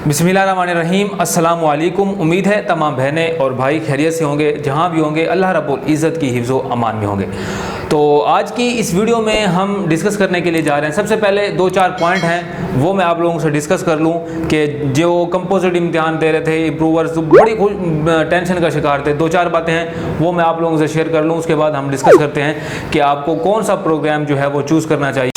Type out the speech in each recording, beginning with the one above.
बिस्मिल्लाहिर्रहमानिर्रहीम। अस्सलाम वालेकुम। उम्मीद है तमाम बहनें और भाई खैरियत से होंगे, जहाँ भी होंगे अल्लाह रब्बुल इज़्ज़त की हिफ्ज़ो अमान में होंगे। तो आज की इस वीडियो में हम डिस्कस करने के लिए जा रहे हैं। सबसे पहले 2-4 पॉइंट हैं वो मैं आप लोगों से डिस्कस कर लूँ कि जो कंपोजिट इम्तिहान दे रहे थे इम्प्रूवर्स, बड़ी टेंशन का शिकार थे। 2-4 बातें हैं वो मैं आप लोगों से शेयर कर लूँ, उसके बाद हम डिस्कस करते हैं कि आपको कौन सा प्रोग्राम जो है वो चूज़ करना चाहिए।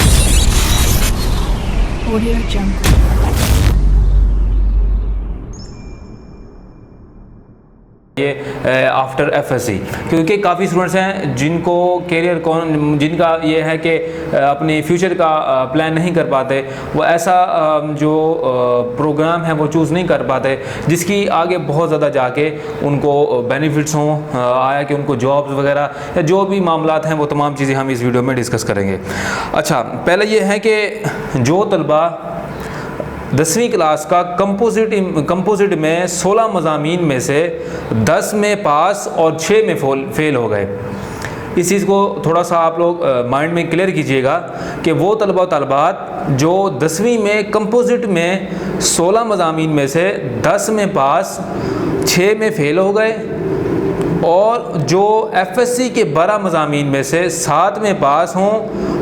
ये आफ्टर एफएससी, क्योंकि काफ़ी स्टूडेंट्स हैं जिनको जिनका ये है कि अपनी फ्यूचर का प्लान नहीं कर पाते, वो ऐसा जो प्रोग्राम है वो चूज़ नहीं कर पाते जिसकी आगे बहुत ज़्यादा जाके उनको बेनिफिट्स हों, आया कि उनको जॉब्स वगैरह या जो भी मामलात हैं वो तमाम चीज़ें हम इस वीडियो में डिस्कस करेंगे। अच्छा, पहले ये है कि जो तलबा 10वीं क्लास का कंपोजिट में 16 मज़ामीन में से 10 में पास और 6 में फेल हो गए, इस चीज़ को थोड़ा सा आप लोग माइंड में क्लियर कीजिएगा कि वो तलबा तलबात जो 10वीं में कंपोजिट में 16 मज़ामीन में से 10 में पास 6 में फेल हो गए और जो एफएससी के 12 मज़ामीन में से 7 में पास हों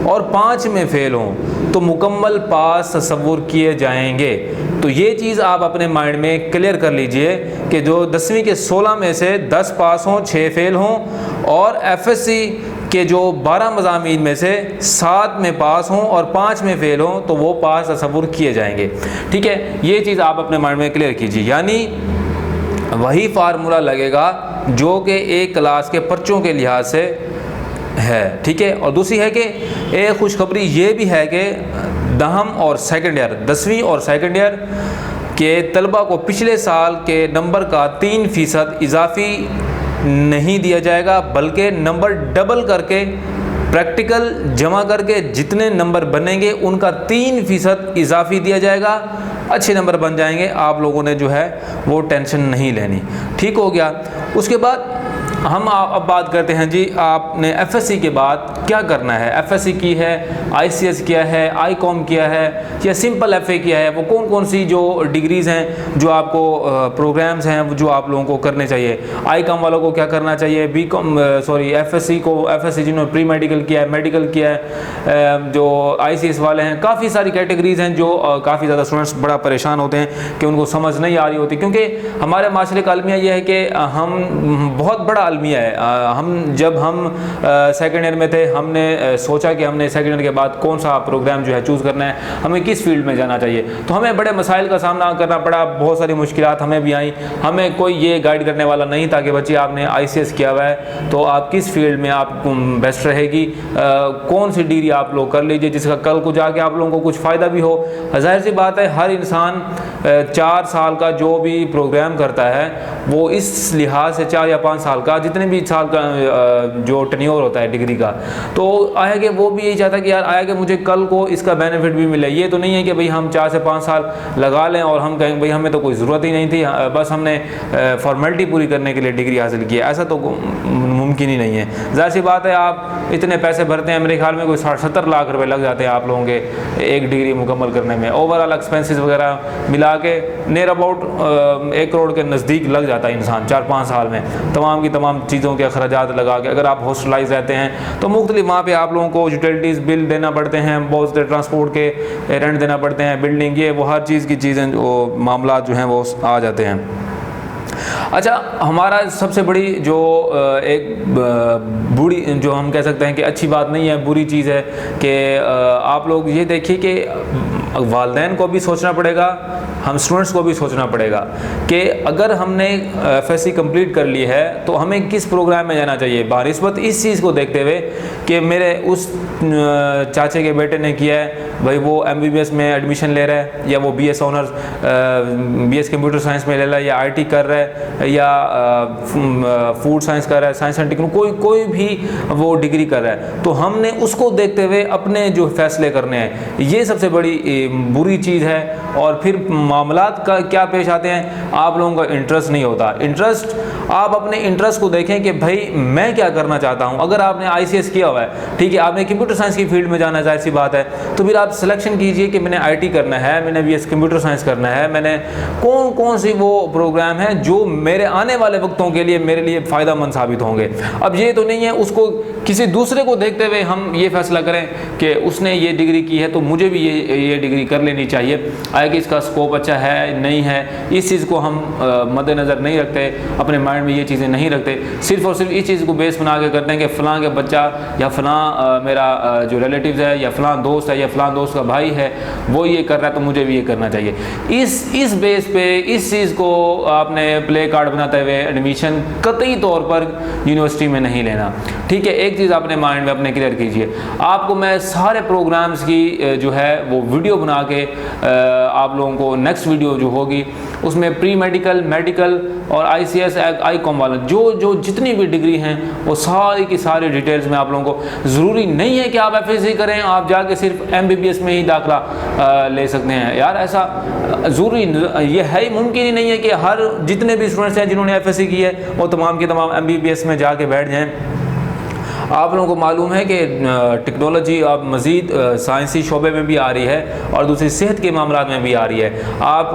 और 5 में फ़ेल हों तो मुकम्मल पास तस्वुर किए जाएंगे। तो ये चीज़ आप अपने माइंड में क्लियर कर लीजिए कि जो 10वीं के 16 में से 10 पास हों 6 फ़ेल हों और एफएससी के जो 12 मज़ामीन में से 7 में पास हों और 5 में फ़ेल हों तो वो पास तस्वुर किए जाएंगे। ठीक है, ये चीज़ आप अपने माइंड में क्लियर कीजिए, यानी वही फार्मूला लगेगा जो कि एक क्लास के पर्चों के लिहाज से है। ठीक है, और दूसरी है कि एक खुशखबरी ये भी है कि दहम और सेकंड ईयर, 10वीं और सेकंड ईयर के तलबा को पिछले साल के नंबर का 3% इजाफी नहीं दिया जाएगा, बल्कि नंबर डबल करके प्रैक्टिकल जमा करके जितने नंबर बनेंगे उनका 3% इजाफी दिया जाएगा। अच्छे नंबर बन जाएंगे, आप लोगों ने जो है वो टेंशन नहीं लेनी। ठीक हो गया। उसके बाद हम अब बात करते हैं जी, आपने एफएससी के बाद क्या करना है। एफएससी की है, आईसीएस किया है, आईकॉम किया है या सिंपल एफए किया है, वो कौन कौन सी जो डिग्रीज़ हैं जो आपको प्रोग्राम्स हैं जो आप लोगों को करने चाहिए। आईकॉम वालों को क्या करना चाहिए, एफएससी जिन्होंने प्री मेडिकल किया है, मेडिकल किया है, जो आईसीएस वाले हैं, काफ़ी सारी कैटेगरीज़ हैं जो काफ़ी ज़्यादा स्टूडेंट्स बड़ा परेशान होते हैं कि उनको समझ नहीं आ रही होती, क्योंकि हमारे माशरे का अलमिया ये है कि हम बहुत बड़ा अलमिया है। जब हम सेकेंड ईयर में थे हमने सोचा कि हमने सेकेंड ईयर के बाद कौन सा प्रोग्राम जो है चूज़ करना है, हमें किस फील्ड में जाना चाहिए, तो हमें बड़े मसाइल का सामना करना पड़ा, बहुत सारी मुश्किलात हमें भी आई। हमें कोई ये गाइड करने वाला नहीं था कि बच्चे आपने आईसीएस किया हुआ है तो आप किस फील्ड में आप बेस्ट रहेगी, कौन सी डिग्री आप लोग कर लीजिए जिसका कल को जाके आप लोगों को कुछ फ़ायदा भी हो। जाहिर सी बात है, हर इंसान 4 साल का जो भी प्रोग्राम करता है वो इस लिहाज से 4 या 5 साल का, जितने भी साल का जो टेन्योर होता है डिग्री का, तो आया कि वो भी यही चाहता कि यार आया कि मुझे कल को इसका बेनिफिट भी मिले। ये तो नहीं है कि भाई हम 4 से 5 साल लगा लें और हम कहें भाई हमें तो कोई ज़रूरत ही नहीं थी, बस हमने फॉर्मेलिटी पूरी करने के लिए डिग्री हासिल की। ऐसा तो मुमकिन ही नहीं है। ज़ाहिर सी बात है, आप इतने पैसे भरते हैं, मेरे ख्याल में कोई 60-70 लाख रुपए लग जाते हैं आप लोगों के एक डिग्री मुकम्मल करने में। ओवरऑल एक्सपेंसेस वगैरह मिला के नियर अबाउट 1 करोड़ के नज़दीक लग जाता है इंसान 4-5 साल में, तमाम की तमाम चीज़ों के अखराजात लगा के। अगर आप हॉस्टलाइज रहते हैं तो मुख्तलिफ वहाँ पे आप लोगों को यूटिलिटीज़ बिल देना पड़ते हैं, बहुत से ट्रांसपोर्ट के रेंट देना पड़ते हैं, बिल्डिंग ये वो हर चीज़ की चीज़ें वो मामला जो हैं वो आ जाते हैं। अच्छा, हमारा सबसे बड़ी जो एक बुरी, जो हम कह सकते हैं कि अच्छी बात नहीं है, बुरी चीज़ है कि आप लोग ये देखिए कि वालिदैन को भी सोचना पड़ेगा, हम स्टूडेंट्स को भी सोचना पड़ेगा कि अगर हमने एफएससी कंप्लीट कर ली है तो हमें किस प्रोग्राम में जाना चाहिए। बानिस्बत इस चीज़ को देखते हुए कि मेरे उस चाचे के बेटे ने किया है, भाई वो एमबीबीएस में एडमिशन ले रहा है या वो BS honours BS computer science में ले रहा है या आईटी कर रहा है या फूड साइंस कर रहा है, साइंस एंड टेक्नोलॉजी, कोई भी वो डिग्री कर रहा है, तो हमने उसको देखते हुए अपने जो फैसले करने हैं, ये सबसे बड़ी बुरी चीज़ है। और फिर मामलात का क्या पेश आते हैं, आप लोगों का इंटरेस्ट नहीं होता। इंटरेस्ट, आप अपने इंटरेस्ट को देखें कि भाई मैं क्या करना चाहता हूँ। अगर आपने ICS किया हुआ है, ठीक है, आपने कंप्यूटर साइंस की फील्ड में जाना, जाहिर सी बात है, तो फिर आप सिलेक्शन कीजिए कि मैंने IT करना है, मैंने BS कंप्यूटर साइंस करना है, मैंने कौन कौन सी वो प्रोग्राम है जो मेरे आने वाले वक्तों के लिए मेरे लिए फ़ायदेमंद साबित होंगे। अब ये तो नहीं है उसको किसी दूसरे को देखते हुए हम ये फैसला करें कि उसने ये डिग्री की है तो मुझे भी ये डिग्री कर लेनी चाहिए, आए कि इसका स्कोप अच्छा है नहीं है, इस चीज़ को हम मद्देनज़र नहीं रखते, अपने माइंड में ये चीज़ें नहीं रखते, सिर्फ़ और सिर्फ इस चीज़ को बेस बना के करते हैं कि फ़लाँ के बच्चा या फ़लाँ मेरा जो रिलेटिव्स है या फ़लाँ दोस्त है या फ़लाँ दोस्त का भाई है वो ये कर रहा है तो मुझे भी ये करना चाहिए। इस बेस पे इस चीज़ को आपने प्ले कार्ड बनाते हुए एडमिशन कतई तौर पर यूनिवर्सिटी में नहीं लेना, ठीक है। एक चीज़ अपने माइंड में अपने क्लियर कीजिए, आपको मैं सारे प्रोग्राम्स की जो है वो वीडियो बना के आप लोगों को नेक्स्ट वीडियो जो होगी उसमें प्री मेडिकल, मेडिकल और ICS ICOM वाला जो जितनी भी डिग्री हैं वो सारी की सारी डिटेल्स में आप लोगों को, ज़रूरी नहीं है कि आप FSC करें, आप जाके सिर्फ MBBS में ही दाखिला ले सकते हैं यार, ऐसा ज़रूरी ये है ही, मुमकिन ही नहीं है कि हर जितने भी स्टूडेंट्स हैं जिन्होंने FSC की है वो तमाम के तमाम MBBS में जाके बैठ जाएँ। आप लोगों को मालूम है कि टेक्नोलॉजी अब मज़ीद साइंसी शोबे में भी आ रही है और दूसरी सेहत के मामलात में भी आ रही है। आप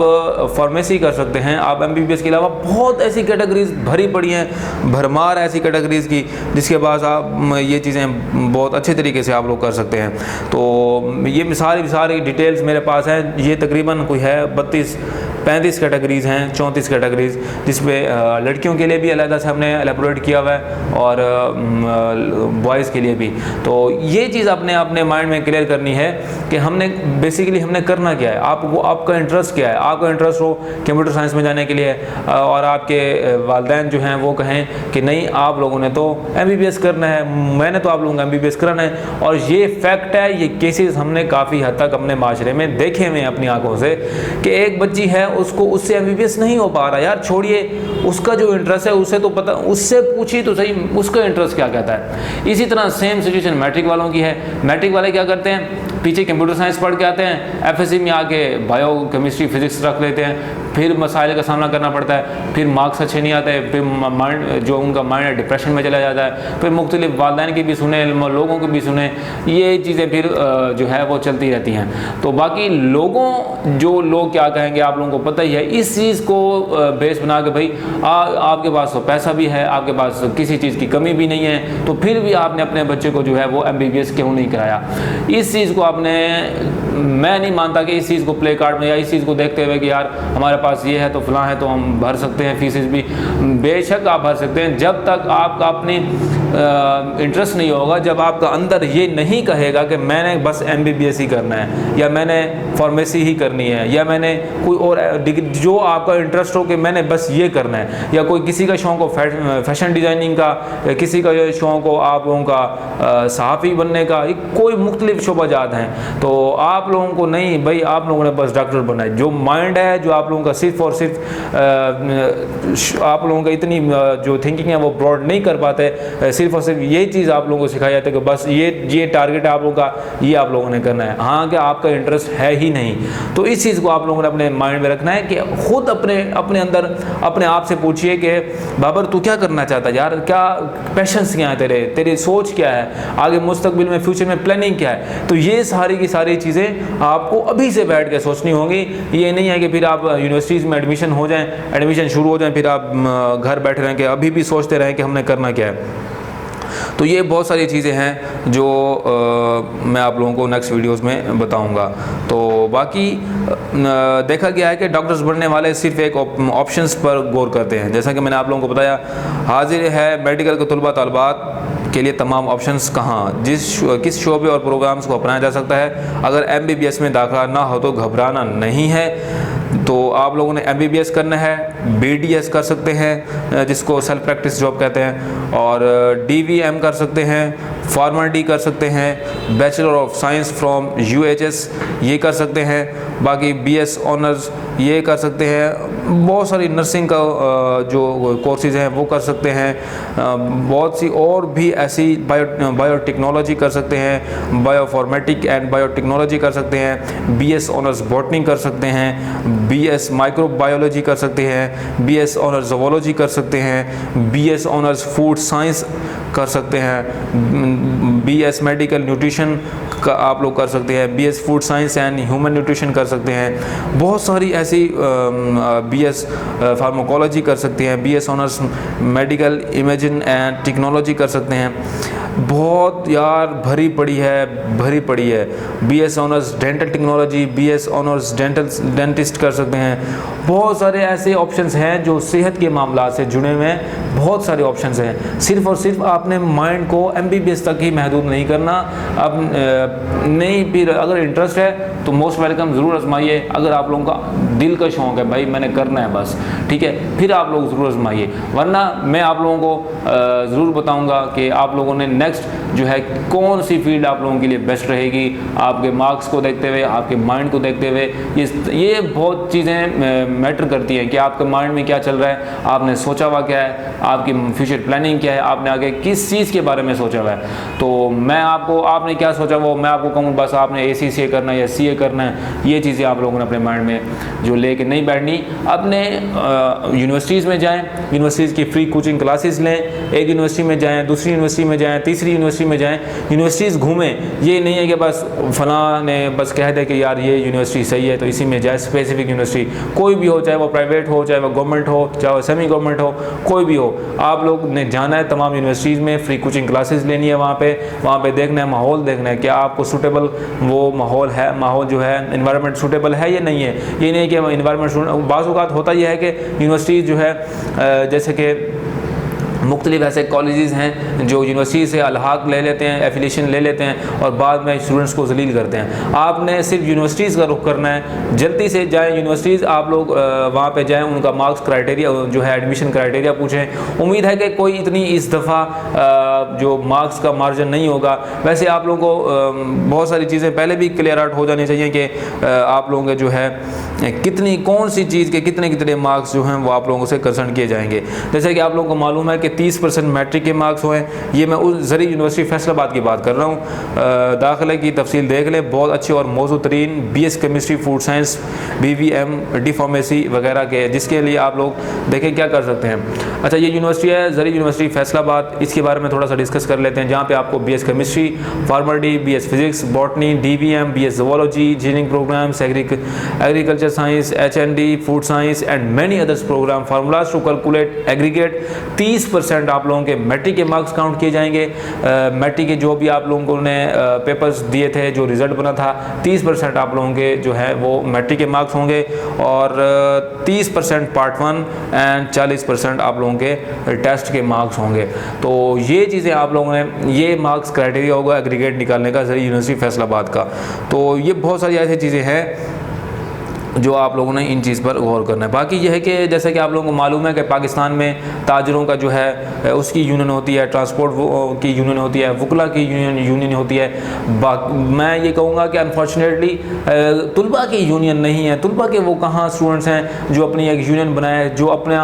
फार्मेसी कर सकते हैं, आप MBBS के अलावा बहुत ऐसी कैटेगरीज भरी पड़ी हैं, भरमार ऐसी कैटेगरीज़ की, जिसके बाद आप ये चीज़ें बहुत अच्छे तरीके से आप लोग कर सकते हैं। तो ये सारी डिटेल्स मेरे पास है, ये तकरीबन कोई है 32-35 कैटेगरीज़ हैं, 34 कैटेगरीज़, जिसमें लड़कियों के लिए भी अलग से हमने एलेबोरेट किया हुआ है और बॉयज़ के लिए भी। तो ये चीज़ अपने माइंड में क्लियर करनी है कि हमने बेसिकली हमने करना क्या है, आपका इंटरेस्ट क्या है। आपका इंटरेस्ट हो कंप्यूटर साइंस में जाने के लिए और आपके वालिदैन जो हैं वो कहें कि नहीं आप लोगों ने तो MBBS करना है, मैंने तो आप लोगों को MBBS कराना है, और ये फैक्ट है, ये केसेस हमने काफ़ी हद तक अपने माशरे में देखे हुए हैं अपनी आंखों से कि एक बच्ची है उससे MBBS नहीं हो पा रहा। यार छोड़िए, उसका जो इंटरेस्ट है उसे तो पता, उससे पूछिए तो सही उसका इंटरेस्ट क्या कहता है। इसी तरह सेम सिचुएशन मैट्रिक वालों की है। मैट्रिक वाले क्या करते हैं, पीछे कंप्यूटर साइंस पढ़ के आते हैं, FSC में आके बायो केमिस्ट्री फिजिक्स रख लेते हैं, फिर मसाइल का सामना करना पड़ता है, फिर मार्क्स अच्छे नहीं आते, फिर माइंड जो उनका माइंड है डिप्रेशन में चला जाता है, फिर मुख्तलिफ वालिदैन की भी सुने, लोगों की भी सुने, ये चीज़ें फिर जो है वो चलती रहती हैं। तो बाकी लोग क्या कहेंगे आप लोगों को पता ही है। इस चीज़ को बेस बना के भाई आपके पास तो पैसा भी है, आपके पास किसी चीज़ की कमी भी नहीं है, तो फिर भी आपने अपने बच्चे को जो है वो MBBS क्यों नहीं कराया। इस चीज़ को मैं नहीं मानता कि इस चीज़ को प्ले कार्ड में या इस चीज़ को देखते हुए कि यार हमारे पास ये है तो फलां है तो हम भर सकते हैं फीसेस भी, बेशक आप भर सकते हैं, जब तक आपका अपनी इंटरेस्ट नहीं होगा, जब आपका अंदर ये नहीं कहेगा कि मैंने बस MBBS ही करना है या मैंने फार्मेसी ही करनी है या मैंने कोई और डिग्री, जो आपका इंटरेस्ट हो कि मैंने बस ये करना है, या कोई किसी का शौक़ हो फैशन डिज़ाइनिंग का, या किसी का शौक़ हो आप लोगों का सहाफ़ी बनने का, कोई मुख्तलिफ शोबाजात हैं, तो आप लोगों को नहीं भाई, आप लोगों ने बस डॉक्टर बनना है। जो माइंड है, जो आप लोगों का सिर्फ और सिर्फ आप लोगों का इतनी जो थिंकिंग है वो ब्रॉड नहीं कर पाते, सिर्फ और सिर्फ ये चीज़ आप लोगों को सिखाया जाता है कि बस ये टारगेट है आप लोगों का, ये आप लोगों ने करना है। हाँ, क्या आपका इंटरेस्ट है ही नहीं, तो इस चीज़ को आप लोगों ने अपने माइंड में रखना है कि खुद अपने अंदर अपने आप से पूछिए कि बाबर तू क्या करना चाहता है यार, क्या पैशंस क्या है तेरी सोच क्या है, आगे मुस्तकबिल में फ्यूचर में प्लानिंग क्या है। तो ये सारी की सारी चीज़ें आपको अभी से बैठ के सोचनी होंगी। ये नहीं है कि फिर आप यूनिवर्सिटीज़ में एडमिशन शुरू हो जाए, फिर आप घर बैठे रहें कि अभी भी सोचते रहें कि हमने करना क्या है। तो ये बहुत सारी चीज़ें हैं जो मैं आप लोगों को नेक्स्ट वीडियोस में बताऊंगा। तो बाकी देखा गया है कि डॉक्टर्स बनने वाले सिर्फ एक ऑप्शंस पर गौर करते हैं। जैसा कि मैंने आप लोगों को बताया, हाजिर है मेडिकल के तलबा तलबात के लिए तमाम ऑप्शंस कहाँ, किस शोबे और प्रोग्राम्स को अपनाया जा सकता है। अगर MBBS में दाखिला ना हो तो घबराना नहीं है। तो आप लोगों ने MBBS करना है, BDS कर सकते हैं जिसको सेल्फ प्रैक्टिस जॉब कहते हैं, और DVM कर सकते हैं, फार्मर कर सकते हैं, bachelor of science from UHS ये कर सकते हैं। बाकी BS ऑनर्स ये कर सकते हैं। बहुत सारी नर्सिंग का जो कोर्सेज़ हैं वो कर सकते हैं। बहुत सी और भी ऐसी बायोटेक्नोलॉजी कर सकते हैं, बायोफॉर्मेटिक एंड बायोटेक्नोलॉजी कर सकते हैं, BS ऑनर्स बॉटनी कर सकते हैं, BS माइक्रोबायोलॉजी कर सकते हैं, BS ऑनर्स ज़ूलॉजी कर सकते हैं, BS ऑनर्स फूड साइंस कर सकते हैं, BS मेडिकल न्यूट्रिशन का आप लोग कर सकते हैं, BS food science and human nutrition कर सकते हैं। बहुत सारी ऐसी BS फार्माकोलॉजी कर सकते हैं, BS honours medical imaging and technology कर सकते हैं। बहुत यार भरी पड़ी है। BS honours dental technology, BS honours dentist कर सकते हैं। बहुत सारे ऐसे ऑप्शंस हैं जो सेहत के मामला से जुड़े हुए हैं। बहुत सारे ऑप्शंस हैं। सिर्फ और सिर्फ आपने माइंड को MBBS तक ही महदूद नहीं करना। अब नहीं, फिर अगर इंटरेस्ट है तो मोस्ट वेलकम, ज़रूर आजमाइए। अगर आप लोगों का दिल का शौक़ है भाई मैंने करना है बस, ठीक है, फिर आप लोग ज़रूर आजमाइए। वरना मैं आप लोगों को ज़रूर बताऊँगा कि आप लोगों ने नेक्स्ट जो है कौन सी फील्ड आप लोगों के लिए बेस्ट रहेगी, आपके मार्क्स को देखते हुए, आपके माइंड को देखते हुए। ये बहुत चीज़ें मैटर करती हैं कि आपके माइंड में क्या चल रहा है, आपने सोचा हुआ क्या है, आपकी फ्यूचर प्लानिंग क्या है, आपने आगे किस चीज़ के बारे में सोचा हुआ है। तो मैं आपने क्या सोचा वो मैं आपको कहूँ, बस आपने ACCA करना है या CA करना है, ये चीज़ें आप लोगों ने अपने माइंड में जो लेके नहीं बैठनी। अपने यूनिवर्सिटीज़ में जाएँ, यूनिवर्सिटीज़ की फ्री कोचिंग क्लासेस लें, एक यूनिवर्सिटी में जाएँ, दूसरी यूनिवर्सिटी में जाएँ, तीसरी यूनिवर्सिटी में जाएँ, यूनिवर्सिटीज़ घूमें। ये नहीं है कि बस फलां ने बस कह दे कि यार ये यूनिवर्सिटी सही है तो इसी में जाए। स्पेसिफिक यूनिवर्सिटी कोई भी हो, चाहे वो प्राइवेट हो, चाहे वो गवर्नमेंट हो, चाहे वो सेमी गवर्नमेंट हो, कोई भी हो, आप लोग ने जाना है तमाम यूनिवर्सिटीज़ में, फ्री कोचिंग क्लासेस लेनी है। वहाँ पे देखना है, माहौल देखना है, क्या आपको सूटेबल वो माहौल जो है इन्वायरमेंट सूटेबल है या नहीं है। ये नहीं कि इन्वायरमेंट बाज़ औक़ात होता यह है कि यूनिवर्सिटी जो है जैसे कि मुख्तलिफ ऐसे कॉलेजेस हैं जो यूनिवर्सिटी से अलहाक ले लेते हैं, एफिलिएशन ले लेते हैं और बाद में स्टूडेंट्स को जलील करते हैं। आपने सिर्फ यूनिवर्सिटीज़ का रुख करना है। जल्दी से जाएं यूनिवर्सिटीज़, आप लोग वहाँ पे जाएं, उनका मार्क्स क्राइटेरिया जो है एडमिशन क्राइटेरिया पूछें। उम्मीद है कि कोई इतनी इस दफ़ा जो मार्क्स का मार्जिन नहीं होगा। वैसे आप लोगों को बहुत सारी चीज़ें पहले भी क्लियर आउट हो जानी चाहिए कि आप लोगों के जो है कौन सी चीज़ के कितने मार्क्स जो हैं वो आप लोगों से कंसर्न किए जाएंगे। जैसे कि आप लोगों को मालूम है कि 30% मैट्रिक के मार्क्स हुए। ये मैं उस ज़री यूनिवर्सिटी फैसलाबाद की बात कर रहा हूँ। दाखिले की तफसील देख लें, बहुत अच्छी और मौजू तरीन BS chemistry, food science, BVM, D pharmacy वगैरह के, जिसके लिए आप लोग देखें क्या कर सकते हैं। अच्छा, ये यूनिवर्सिटी है ज़री यूनिवर्सिटी फैसलाबाद, इसके बारे में थोड़ा सा डिस्कस कर लेते हैं। जहाँ पे आपको BS chemistry, Pharm D, BS physics, botany, DVM, BS zoology, engineering programmes, agriculture science, HND, food science and many others programme, formulas to calculate aggregate. 30% आप लोगों के मैट्रिक के मार्क्स काउंट किए जाएंगे। मैट्रिक के जो भी आप लोगों ने पेपर्स दिए थे, जो रिज़ल्ट बना था, 30% आप लोगों के जो है वो मैट्रिक के मार्क्स होंगे और 30% पार्ट 1 एंड 40% आप लोगों के टेस्ट के मार्क्स होंगे। तो ये चीज़ें आप लोगों ने, ये मार्क्स क्राइटेरिया होगा एग्रीगेट निकालने का ज़री यूनिवर्सिटी फैसलाबाद का। तो ये बहुत सारी ऐसी चीज़ें हैं जो आप लोगों ने इन चीज़ पर गौर करना है। बाकी यह है कि जैसे कि आप लोगों को मालूम है कि पाकिस्तान में ताजरों का जो है उसकी यूनियन होती है, ट्रांसपोर्ट की यूनियन होती है, वकला की यूनियन होती है। मैं ये कहूँगा कि अनफॉर्चुनेटली तुलबा की यूनियन नहीं है। तुलबा के वो कहाँ स्टूडेंट्स हैं जो अपनी एक यूनियन बनाए, जो अपना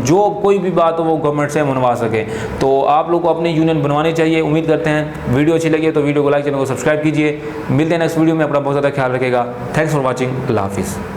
जो कोई भी बात हो वो गवर्नमेंट से मनवा सके। तो आप लोग को अपनी यूनियन बनवानी चाहिए। उम्मीद करते हैं वीडियो अच्छी लगी तो वीडियो को लाइक, चैनल को सब्सक्राइब कीजिए। मिलते हैं नेक्स्ट वीडियो में। अपना बहुत ज़्यादा ख्याल रखेगा। Thanks for watching. अल्लाह हाफिज़।